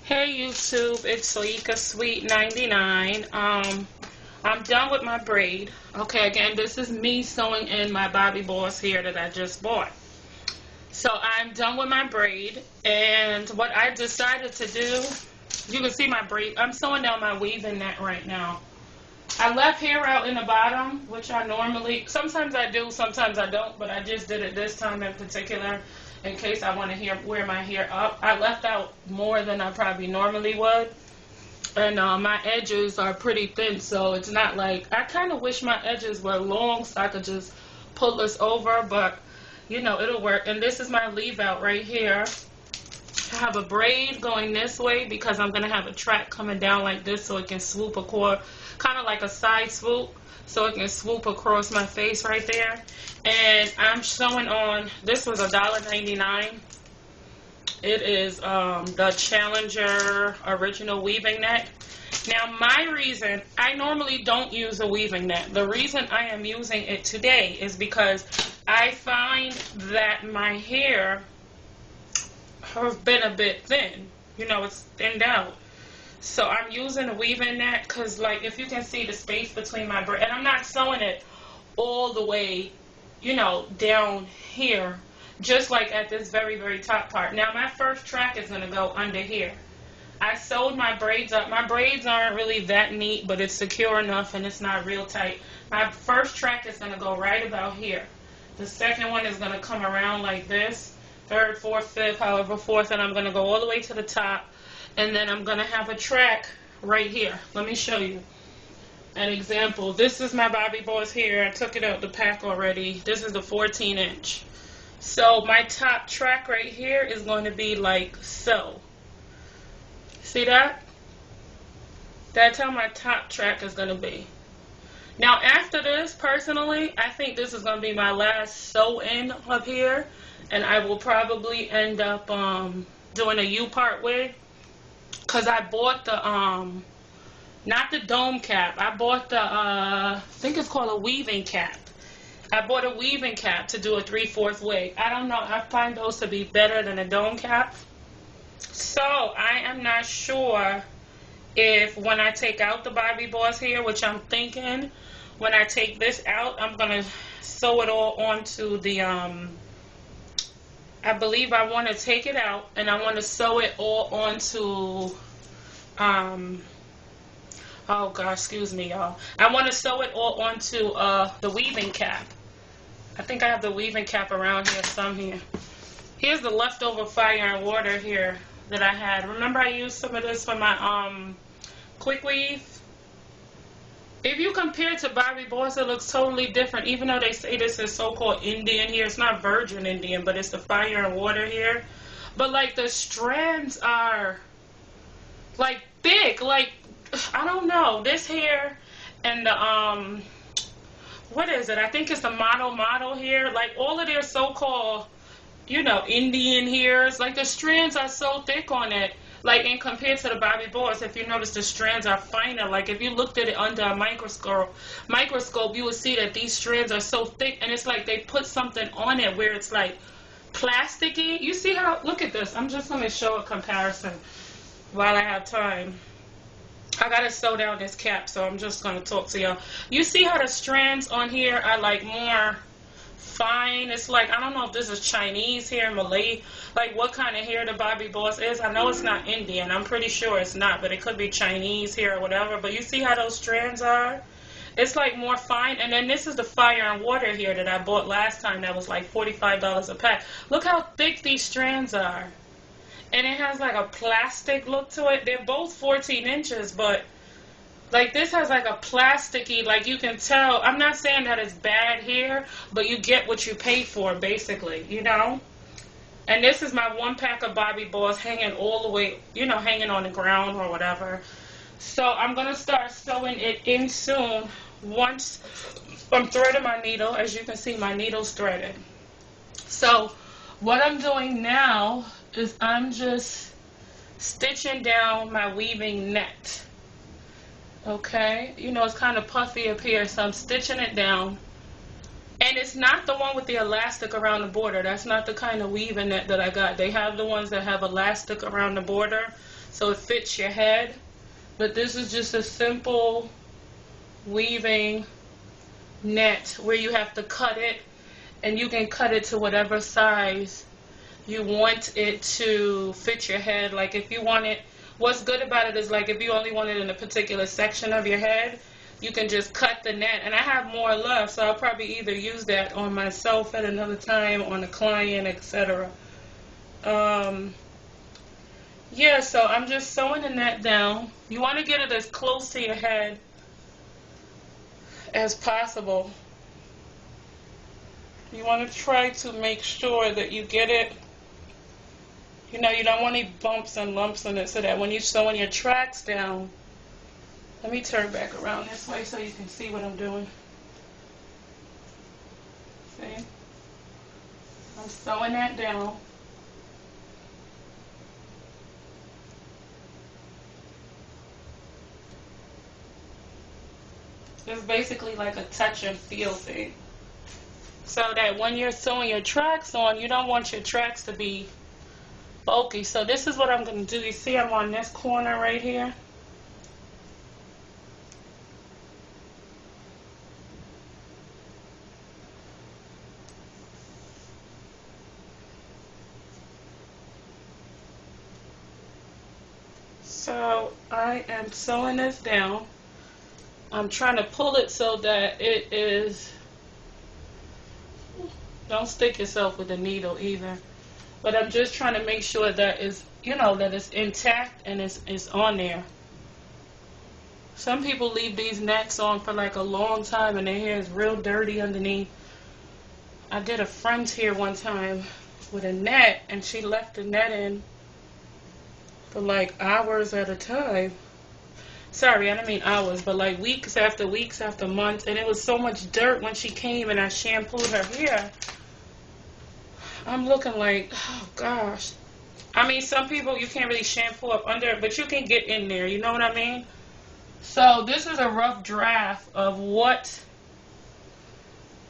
Hey YouTube, it's Leeka Sweet 99. I'm done with my braid. Okay, again, this is me sewing in my Bobbi balls here that I just bought. So I'm done with my braid, and what I decided to do, you can see my braid. I'm sewing down my weaving net right now. I left hair out in the bottom, which I normally, sometimes I do, sometimes I don't, but I just did it this time in particular in case I want to wear my hair up. I left out more than I probably normally would, and my edges are pretty thin, so it's not like, I kind of wish my edges were long so I could just pull this over, but you know, it'll work. And this is my leave out right here. I have a braid going this way because I'm going to have a track coming down like this so it can swoop across, kind of like a side swoop, so it can swoop across my face right there. And I'm sewing on, this was $1.99. It is the Challenger original weaving net. Now my reason, I normally don't use a weaving net. The reason I am using it today is because I find that my hair has been a bit thin. You know, it's thinned out. So I'm using a weaving net because, like, if you can see the space between my braid, and I'm not sewing it all the way, you know, down here, just like at this very, very top part. Now my first track is going to go under here. I sewed my braids up. My braids aren't really that neat, but it's secure enough and it's not real tight. My first track is going to go right about here. The second one is going to come around like this. Third, fourth, fifth, however, fourth, and I'm going to go all the way to the top, and then I'm going to have a track right here. Let me show you an example. This is my Bobbi balls here. I took it out the pack already. This is the 14-inch. So my top track right here is going to be like so. See that? That's how my top track is going to be. Now after this, personally, I think this is going to be my last sew-in up here. And I will probably end up doing a U-part wig, because I bought the, not the dome cap. I bought the, I think it's called a weaving cap. I bought a weaving cap to do a 3/4 wig. I don't know. I find those to be better than a dome cap. So I am not sure if when I take out the Bobbi balls here, which I'm thinking, when I take this out, I'm going to sew it all onto the, I believe I want to take it out and I want to sew it all onto, oh gosh, excuse me, y'all. I want to sew it all onto the weaving cap. I think I have the weaving cap around here, some here. Here's the leftover fire and water here that I had. Remember I used some of this for my quick weave? If you compare it to Bobbi balls, it looks totally different. Even though they say this is so-called Indian here, it's not virgin Indian, but it's the fire and water here. But like the strands are like thick. Like, I don't know. This hair and the what is it? I think it's the model here. Like all of their so-called, you know, Indian hairs. Like the strands are so thick on it. Like, and compared to the Bobbi balls, if you notice, the strands are finer. Like, if you looked at it under a microscope, you would see that these strands are so thick, and it's like they put something on it where it's like plasticky. You see how? Look at this. I'm just going to show a comparison while I have time. I got to sew down this cap, so I'm just going to talk to y'all. You see how the strands on here are like more fine? It's like, I don't know if this is Chinese hair, Malay, like what kind of hair the Bobbi balls is. I know it's not Indian. I'm pretty sure it's not, but it could be Chinese hair or whatever. But you see how those strands are? It's like more fine. And then this is the fire and water here that I bought last time. That was like $45 a pack. Look how thick these strands are. And it has like a plastic look to it. They're both 14 inches, but like this has like a plasticky, like you can tell. I'm not saying that it's bad hair, but you get what you pay for, basically, you know. And this is my 1 pack of Bobbi balls hanging all the way, you know, hanging on the ground or whatever. So I'm going to start sewing it in soon. Once I'm threading my needle, as you can see, my needle's threaded. So what I'm doing now is I'm just stitching down my weaving net. Okay, you know, it's kind of puffy up here, so I'm stitching it down. And it's not the one with the elastic around the border. That's not the kind of weaving net that I got. They have the ones that have elastic around the border. so it fits your head. But this is just a simple weaving net where you have to cut it, and you can cut it to whatever size you want it to fit your head. Like if you want it, what's good about it is like if you only want it in a particular section of your head, you can just cut the net. And I have more left, so I'll probably either use that on myself at another time, on a client, etc. Yeah, so I'm just sewing the net down. You want to get it as close to your head as possible. You want to try to make sure that you get it, you know, you don't want any bumps and lumps in it, so that when you're sewing your tracks down, let me turn back around this way so you can see what I'm doing. See? I'm sewing that down. It's basically like a touch and feel thing. So that when you're sewing your tracks on, you don't want your tracks to be bulky. So this is what I'm going to do. You see I'm on this corner right here. So I am sewing this down. I'm trying to pull it so that it is, don't stick yourself with the needle either, but I'm just trying to make sure that is, you know, that it's intact and it's on there. Some people leave these nets on for like a long time and their hair is real dirty underneath. I did a friend's hair one time with a net, and she left the net in for like hours at a time. Sorry, I don't mean hours, but like weeks after months, and it was so much dirt when she came and I shampooed her hair. I'm looking like, oh gosh. I mean, some people you can't really shampoo up under it, but you can get in there, you know what I mean? So this is a rough draft of what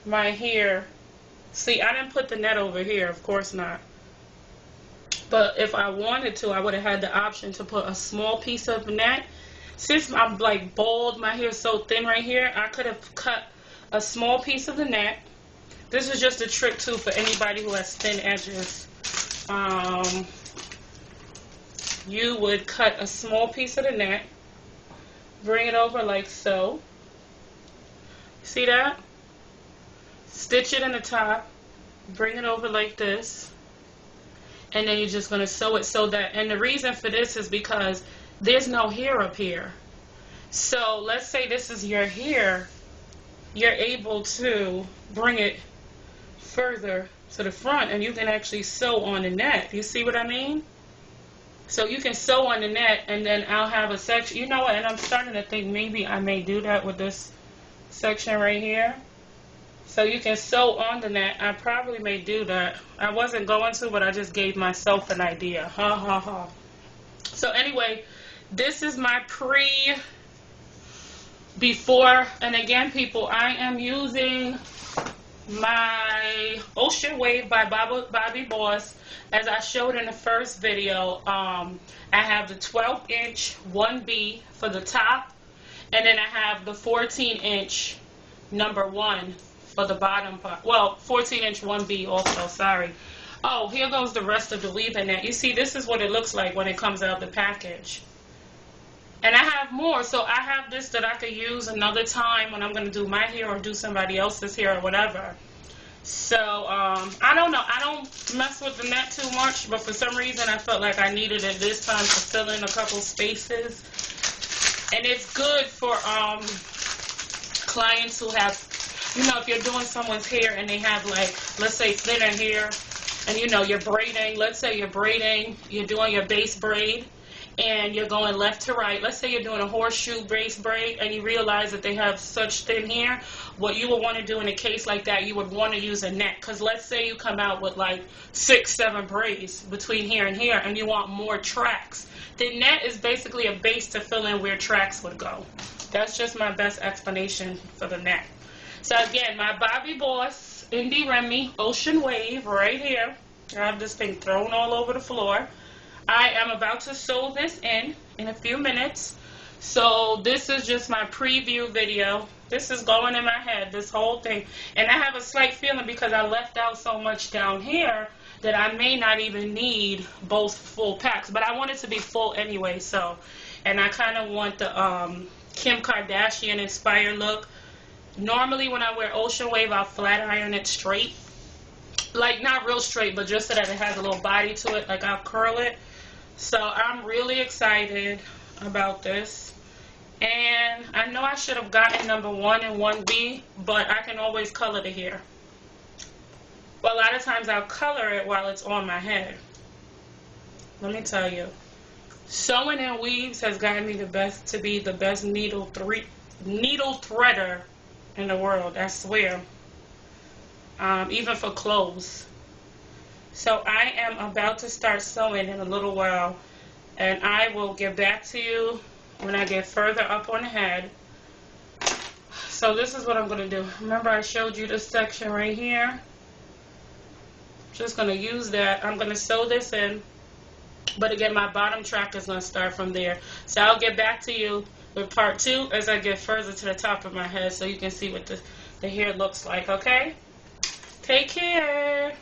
my hair, see, I didn't put the net over here, of course not. But if I wanted to, I would have had the option to put a small piece of net. Since I'm like bald, my hair is so thin right here, I could have cut a small piece of the net. This is just a trick too for anybody who has thin edges. You would cut a small piece of the net, bring it over like so. See that? Stitch it in the top, bring it over like this, and then you're just going to sew it so that, and the reason for this is because there's no hair up here. So let's say this is your hair, you're able to bring it further to the front and you can actually sew on the net. You see what I mean? So you can sew on the net, and then I'll have a section, you know what, and I'm starting to think maybe I may do that with this section right here. So you can sew on the net. I probably may do that. I wasn't going to, but I just gave myself an idea. Ha ha ha. So anyway, this is my before, and again people, I am using my Ocean Wave by Bobbi Boss, as I showed in the first video. I have the 12-inch 1B for the top, and then I have the 14-inch number 1 for the bottom part. Well, 14-inch 1B also, sorry. Oh, here goes the rest of the weaving net. You see, this is what it looks like when it comes out of the package. And I have more, so I have this that I could use another time when I'm going to do my hair or do somebody else's hair or whatever. So, I don't know. I don't mess with the net too much, but for some reason I felt like I needed it this time to fill in a couple spaces. And it's good for clients who have, you know, if you're doing someone's hair and they have, like, let's say thinner hair, and you know, you're braiding, let's say you're braiding, you're doing your base braid, and you're going left to right. Let's say you're doing a horseshoe base braid and you realize that they have such thin hair. What you would want to do in a case like that, you would want to use a net. Because let's say you come out with like 6-7 braids between here and here and you want more tracks. The net is basically a base to fill in where tracks would go. That's just my best explanation for the net. So again, my Bobbi Boss, Indi Remi, Ocean Wave right here. I have this thing thrown all over the floor. I am about to sew this in a few minutes. So this is just my preview video. This is going in my head, this whole thing. And I have a slight feeling because I left out so much down here that I may not even need both full packs. But I want it to be full anyway, so. And I kind of want the Kim Kardashian inspired look. Normally when I wear Ocean Wave, I'll flat iron it straight. Like, not real straight, but just so that it has a little body to it. Like, I'll curl it. So I'm really excited about this. And I know I should have gotten number 1 and 1B, but I can always color the hair. But a lot of times I'll color it while it's on my head. Let me tell you. Sewing and weaves has gotten me to be the best needle threader in the world, I swear. Even for clothes. So I am about to start sewing in a little while, and I will get back to you when I get further up on the head. So this is what I'm going to do. Remember I showed you this section right here? Just going to use that. I'm going to sew this in, but again my bottom track is going to start from there. So I'll get back to you with part 2 as I get further to the top of my head so you can see what the hair looks like, okay? Take care.